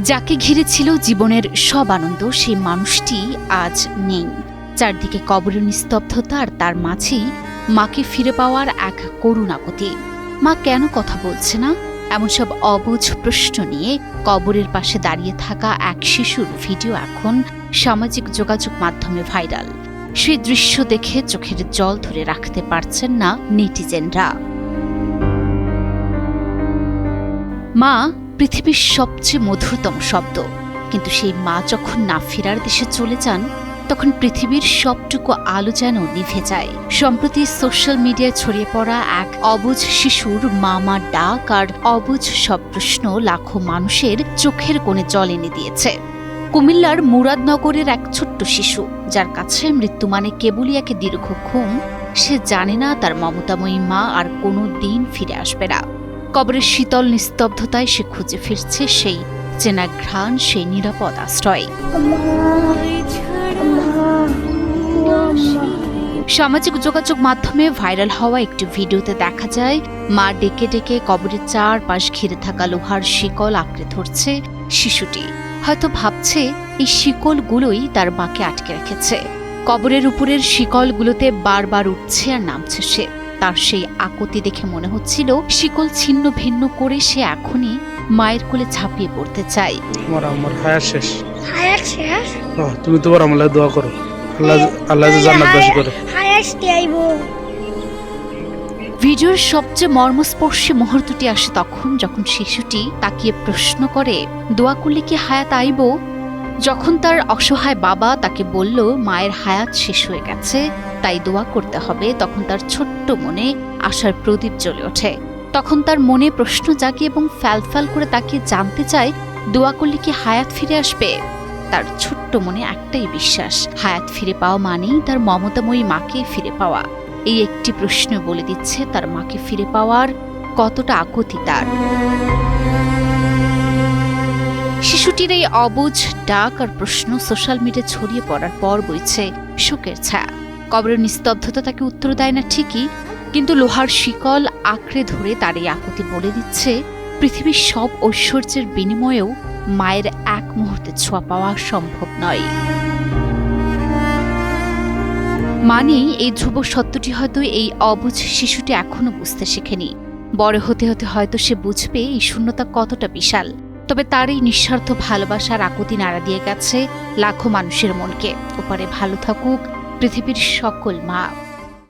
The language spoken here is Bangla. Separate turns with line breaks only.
যাকে ঘিরে ছিল জীবনের সব আনন্দ, সেই মানুষটি আজ নেই। চারদিকে কবরের নিস্তব্ধতা, আর তার মাঝেই মাকে ফিরে পাওয়ার এক করুণ আকুতি। মা কেন কথা বলছে না? এমন সব অবুঝ প্রশ্ন নিয়ে কবরের পাশে দাঁড়িয়ে থাকা এক শিশুর ভিডিও এখন সামাজিক যোগাযোগ মাধ্যমে ভাইরাল। সেই দৃশ্য দেখে চোখের জল ধরে রাখতে পারছেন না নেটিজেনরা। মা পৃথিবীর সবচেয়ে মধুরতম শব্দ, কিন্তু সেই মা যখন না ফেরার দেশে চলে যান, তখন পৃথিবীর সবটুকু আলো যেন নিভে যায়। সম্প্রতি সোশ্যাল মিডিয়ায় ছড়িয়ে পড়া এক অবুঝ শিশুর মামার ডাক আর অবুঝ সব প্রশ্ন লাখো মানুষের চোখের কোণে জল এনে দিয়েছে। কুমিল্লার মুরাদনগরের এক ছোট্ট শিশু, যার কাছে মৃত্যু মানে কেবলই এক দীর্ঘ ঘুম। সে জানে না তার মমতাময়ী মা আর কোনো দিন ফিরে আসবে না। কবরের শীতল নিস্তব্ধতায় সে খুঁজে ফিরছে সেই চেনা ঘ্রাণ, সেই নিরাপদ আশ্রয়। সামাজিক যোগাযোগ মাধ্যমে ভাইরাল হওয়া একটি ভিডিওতে দেখা যায় মা ডেকে ডেকে কবরের চারপাশ ঘিরে থাকা লোহার শিকল আঁকড়ে ধরছে শিশুটি। হয়তো ভাবছে এই শিকলগুলোই তার মাকে আটকে রেখেছে। কবরের উপরের শিকলগুলোতে বারবার উঠছে আর নামছে সে। তার সেই আকুতি দেখে মনে হচ্ছিল শিকল ছিন্ন ভিন্ন করে সে এখনই মায়ের কোলে ঝাঁপিয়ে পড়তে চায়।
আমার হায়াত শেষ। হায়াত শেষ? তুমি তোমার আমলে দোয়া করো, আল্লাহ জান্নাত দান করে।
ভিডিওর সবচেয়ে মর্মস্পর্শী মুহূর্তটি আসে তখন, যখন শিশুটি তাকিয়ে প্রশ্ন করে, দোয়া করলে কি হায়াত আইব? যখন তার অসহায় বাবা তাকে বলল মায়ের হায়াত শেষ হয়ে গেছে, তাই দোয়া করতে হবে, তখন তার ছোট্ট মনে আশার প্রদীপ জ্বলে ওঠে। তখন তার মনে প্রশ্ন জাগে এবং ফ্যালফ্যাল করে তাকিয়ে জানতে চায়, দোয়া করলে কি হায়াত ফিরে আসবে? তার ছোট্ট মনে একটাই বিশ্বাস, হায়াত ফিরে পাওয়া মানেই তার মমতাময়ী মাকে ফিরে পাওয়া। এই একটি প্রশ্ন বলে দিচ্ছে তার মাকে ফিরে পাওয়ার কতটা আকুতি তার। শিশুটির এই অবুঝ ডাক আর প্রশ্ন সোশ্যাল মিডিয়ায় ছড়িয়ে পড়ার পর বইছে শোকের ছায়া। কবরের নিস্তব্ধতা তাকে উত্তর দেয় না ঠিকই, কিন্তু লোহার শিকল আঁকড়ে ধরে তার এই আকুতি বলে দিচ্ছে পৃথিবীর সব ঐশ্বর্যের বিনিময়েও মায়ের এক মুহূর্তে ছোঁয়া পাওয়া সম্ভব নয়। মানে এই ধ্রুব সত্যটি হয়তো এই অবুঝ শিশুটি এখনো বুঝতে শেখেনি। বড় হতে হতে হয়তো সে বুঝবে এই শূন্যতা কতটা বিশাল। তবে তার এই নিঃস্বার্থ ভালোবাসার আকুতি নাড়া দিয়ে গেছে লাখো মানুষের মনকে। ওপারে ভালো থাকুক পৃথিবীর সকল মা।